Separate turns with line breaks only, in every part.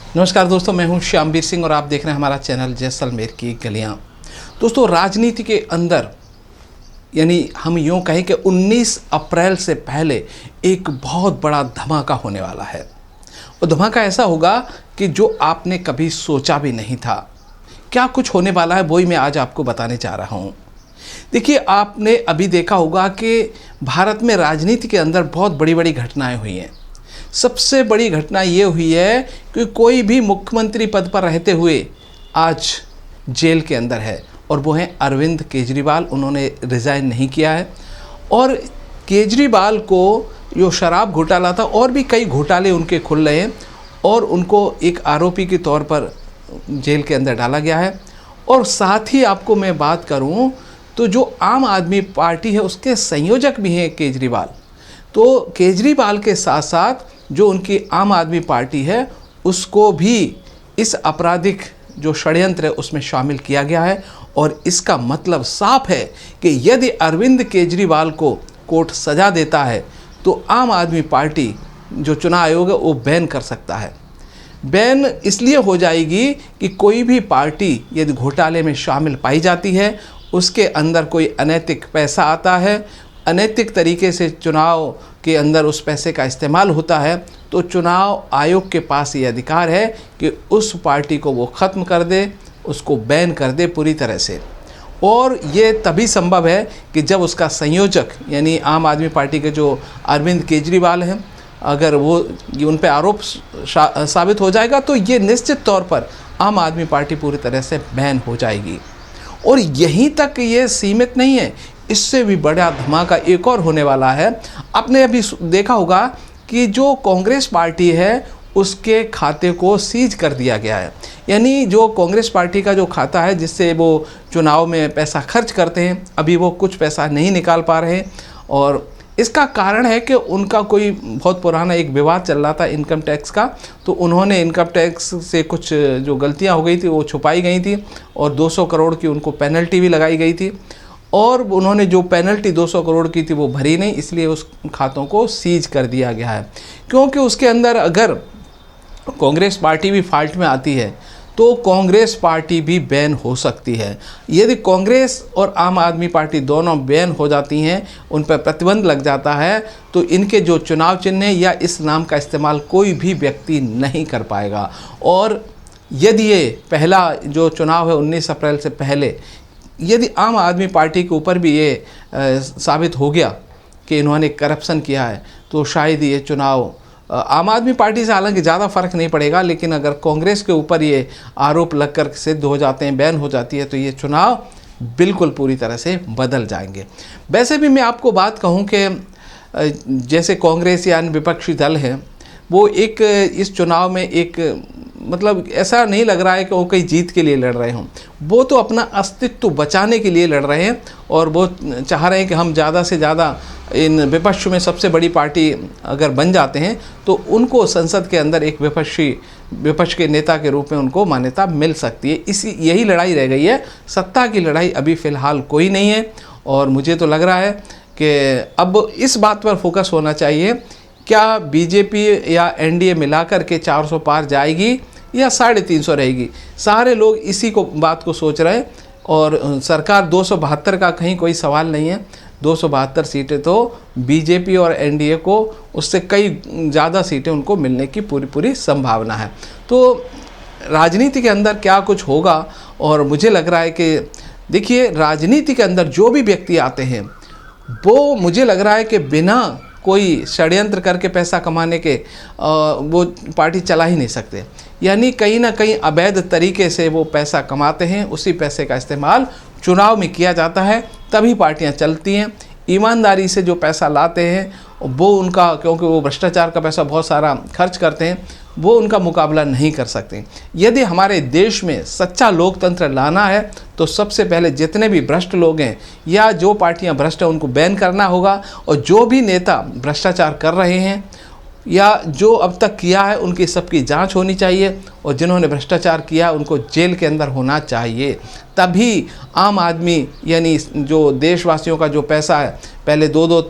नमस्कार दोस्तों, मैं हूं श्यामवीर सिंह और आप देख रहे हैं हमारा चैनल जैसलमेर की गलियां। दोस्तों, राजनीति के अंदर यानी हम यूँ कहें कि 19 अप्रैल से पहले एक बहुत बड़ा धमाका होने वाला है। और धमाका ऐसा होगा कि जो आपने कभी सोचा भी नहीं था। क्या कुछ होने वाला है वही मैं आज आपको बताने जा रहा हूँ। देखिए, आपने अभी देखा होगा कि भारत में राजनीति के अंदर बहुत बड़ी बड़ी घटनाएं हुई हैं। सबसे बड़ी घटना ये हुई है कि कोई भी मुख्यमंत्री पद पर रहते हुए आज जेल के अंदर है और वो हैं अरविंद केजरीवाल। उन्होंने रिज़ाइन नहीं किया है और केजरीवाल को जो शराब घोटाला था और भी कई घोटाले उनके खुल रहे हैं और उनको एक आरोपी के तौर पर जेल के अंदर डाला गया है। और साथ ही आपको मैं बात करूं तो जो आम आदमी पार्टी है उसके संयोजक भी हैं केजरीवाल। तो केजरीवाल के साथ साथ जो उनकी आम आदमी पार्टी है उसको भी इस आपराधिक जो षड्यंत्र है उसमें शामिल किया गया है। और इसका मतलब साफ है कि यदि अरविंद केजरीवाल को कोर्ट सज़ा देता है तो आम आदमी पार्टी जो चुनाव आयोग है वो बैन कर सकता है। बैन इसलिए हो जाएगी कि कोई भी पार्टी यदि घोटाले में शामिल पाई जाती है, उसके अंदर कोई अनैतिक पैसा आता है, अनैतिक तरीके से चुनाव के अंदर उस पैसे का इस्तेमाल होता है, तो चुनाव आयोग के पास ये अधिकार है कि उस पार्टी को वो ख़त्म कर दे, उसको बैन कर दे पूरी तरह से। और ये तभी संभव है कि जब उसका संयोजक यानी आम आदमी पार्टी के जो अरविंद केजरीवाल हैं, अगर वो उन पर आरोप साबित हो जाएगा तो ये निश्चित तौर पर आम आदमी पार्टी पूरी तरह से बैन हो जाएगी। और यहीं तक ये सीमित नहीं है, इससे भी बड़ा धमाका एक और होने वाला है। आपने अभी देखा होगा कि जो कांग्रेस पार्टी है उसके खाते को सीज कर दिया गया है। यानी जो कांग्रेस पार्टी का जो खाता है जिससे वो चुनाव में पैसा खर्च करते हैं, अभी वो कुछ पैसा नहीं निकाल पा रहे हैं। और इसका कारण है कि उनका कोई बहुत पुराना एक विवाद चल रहा था इनकम टैक्स का, तो उन्होंने इनकम टैक्स से कुछ जो गलतियां हो गई थी वो छुपाई गई थी और 200 करोड़ की उनको पेनल्टी भी लगाई गई थी। और उन्होंने जो पेनल्टी 200 करोड़ की थी वो भरी नहीं, इसलिए उस खातों को सीज कर दिया गया है। क्योंकि उसके अंदर अगर कांग्रेस पार्टी भी फॉल्ट में आती है तो कांग्रेस पार्टी भी बैन हो सकती है। यदि कांग्रेस और आम आदमी पार्टी दोनों बैन हो जाती हैं, उन पर प्रतिबंध लग जाता है, तो इनके जो चुनाव चिन्ह या इस नाम का इस्तेमाल कोई भी व्यक्ति नहीं कर पाएगा। और यदि ये पहला जो चुनाव है 19 अप्रैल से पहले यदि आम आदमी पार्टी के ऊपर भी ये साबित हो गया कि इन्होंने करप्शन किया है, तो शायद ये चुनाव आम आदमी पार्टी से हालांकि ज़्यादा फ़र्क नहीं पड़ेगा, लेकिन अगर कांग्रेस के ऊपर ये आरोप लगकर सिद्ध हो जाते हैं, बैन हो जाती है, तो ये चुनाव बिल्कुल पूरी तरह से बदल जाएंगे। वैसे भी मैं आपको बात कहूँ कि जैसे कांग्रेस या अन्य विपक्षी दल हैं, वो एक इस चुनाव में एक मतलब ऐसा नहीं लग रहा है कि वो कहीं जीत के लिए लड़ रहे हों। वो तो अपना अस्तित्व बचाने के लिए लड़ रहे हैं और वो चाह रहे हैं कि हम ज़्यादा से ज़्यादा इन विपक्ष में सबसे बड़ी पार्टी अगर बन जाते हैं तो उनको संसद के अंदर एक विपक्ष के नेता के रूप में उनको मान्यता मिल सकती है। यही लड़ाई रह गई है। सत्ता की लड़ाई अभी फ़िलहाल कोई नहीं है और मुझे तो लग रहा है कि अब इस बात पर फोकस होना चाहिए, क्या बीजेपी या एनडीए मिलाकर के 400 पार जाएगी या 350 रहेगी। सारे लोग इसी बात को सोच रहे हैं और सरकार 272 का कहीं कोई सवाल नहीं है। 272 सीटें तो बीजेपी और एनडीए को उससे कई ज़्यादा सीटें उनको मिलने की पूरी संभावना है। तो राजनीति के अंदर क्या कुछ होगा, और मुझे लग रहा है कि देखिए राजनीति के अंदर जो भी व्यक्ति आते हैं वो मुझे लग रहा है कि बिना कोई षड्यंत्र करके पैसा कमाने के वो पार्टी चला ही नहीं सकते। यानी कहीं ना कहीं अवैध तरीके से वो पैसा कमाते हैं, उसी पैसे का इस्तेमाल चुनाव में किया जाता है, तभी पार्टियां चलती हैं। ईमानदारी से जो पैसा लाते हैं वो उनका, क्योंकि वो भ्रष्टाचार का पैसा बहुत सारा खर्च करते हैं, वो उनका मुकाबला नहीं कर सकते। यदि हमारे देश में सच्चा लोकतंत्र लाना है तो सबसे पहले जितने भी भ्रष्ट लोग हैं या जो पार्टियां भ्रष्ट हैं उनको बैन करना होगा, और जो भी नेता भ्रष्टाचार कर रहे हैं या जो अब तक किया है उनकी सबकी जांच होनी चाहिए, और जिन्होंने भ्रष्टाचार किया उनको जेल के अंदर होना चाहिए। तभी आम आदमी यानी जो देशवासियों का जो पैसा है, पहले 2-2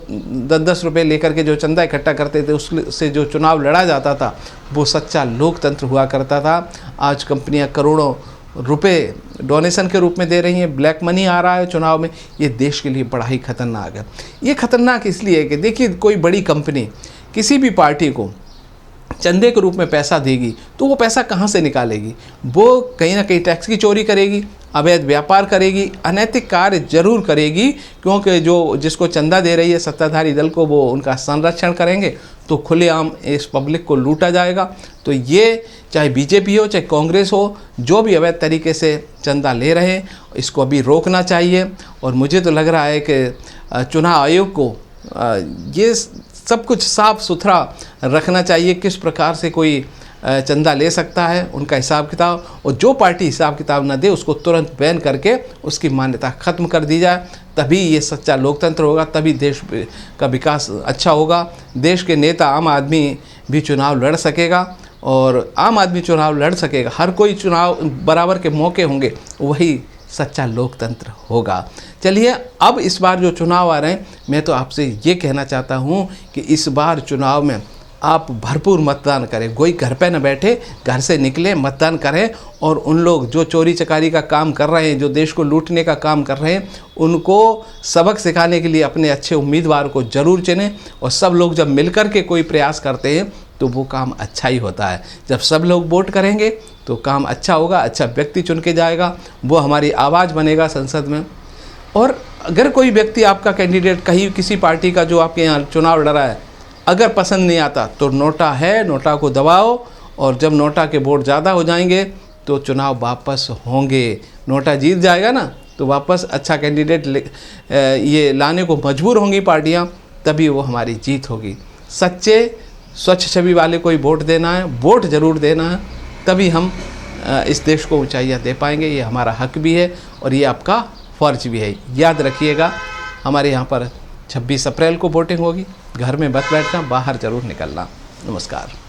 10-10 रुपये लेकर के जो चंदा इकट्ठा करते थे उससे जो चुनाव लड़ा जाता था वो सच्चा लोकतंत्र हुआ करता था। आज कंपनियां करोड़ों रुपए डोनेशन के रूप में दे रही हैं, ब्लैक मनी आ रहा है चुनाव में। ये देश के लिए बड़ा ही खतरनाक है। ये खतरनाक इसलिए है कि देखिए, कोई बड़ी कंपनी किसी भी पार्टी को चंदे के रूप में पैसा देगी तो वो पैसा कहाँ से निकालेगी? वो कहीं ना कहीं टैक्स की चोरी करेगी, अवैध व्यापार करेगी, अनैतिक कार्य जरूर करेगी, क्योंकि जो जिसको चंदा दे रही है सत्ताधारी दल को, वो उनका संरक्षण करेंगे तो खुलेआम इस पब्लिक को लूटा जाएगा। तो ये चाहे बीजेपी हो चाहे कांग्रेस हो, जो भी अवैध तरीके से चंदा ले रहे हैं इसको अभी रोकना चाहिए। और मुझे तो लग रहा है कि चुनाव आयोग को ये सब कुछ साफ सुथरा रखना चाहिए, किस प्रकार से कोई चंदा ले सकता है, उनका हिसाब किताब, और जो पार्टी हिसाब किताब ना दे उसको तुरंत बैन करके उसकी मान्यता ख़त्म कर दी जाए। तभी ये सच्चा लोकतंत्र होगा, तभी देश का विकास अच्छा होगा। देश के नेता आम आदमी भी चुनाव लड़ सकेगा, और आम आदमी चुनाव लड़ सकेगा, हर कोई चुनाव बराबर के मौके होंगे, वही सच्चा लोकतंत्र होगा। चलिए, अब इस बार जो चुनाव आ रहे हैं, मैं तो आपसे ये कहना चाहता हूँ कि इस बार चुनाव में आप भरपूर मतदान करें। कोई घर पे न बैठे, घर से निकलें, मतदान करें, और उन लोग जो चोरी चकारी का काम कर रहे हैं, जो देश को लूटने का काम कर रहे हैं, उनको सबक सिखाने के लिए अपने अच्छे उम्मीदवार को ज़रूर चुनें। और सब लोग जब मिलकर के कोई प्रयास करते हैं तो वो काम अच्छा ही होता है। जब सब लोग वोट करेंगे तो काम अच्छा होगा, अच्छा व्यक्ति चुन के जाएगा, वो हमारी आवाज़ बनेगा संसद में। और अगर कोई व्यक्ति आपका कैंडिडेट कहीं किसी पार्टी का जो आपके यहाँ चुनाव लड़ रहा है अगर पसंद नहीं आता तो नोटा है, नोटा को दबाओ, और जब नोटा के वोट ज़्यादा हो जाएंगे तो चुनाव वापस होंगे। नोटा जीत जाएगा ना तो वापस अच्छा कैंडिडेट ये लाने को मजबूर होंगी पार्टियां, तभी वो हमारी जीत होगी। सच्चे स्वच्छ छवि वाले को ही वोट देना है, वोट ज़रूर देना है, तभी हम इस देश को ऊंचाइयां दे पाएंगे। ये हमारा हक भी है और ये आपका फ़र्ज भी है। याद रखिएगा, हमारे यहाँ पर 26 अप्रैल को वोटिंग होगी। घर में मत बैठना, बाहर ज़रूर निकलना। नमस्कार।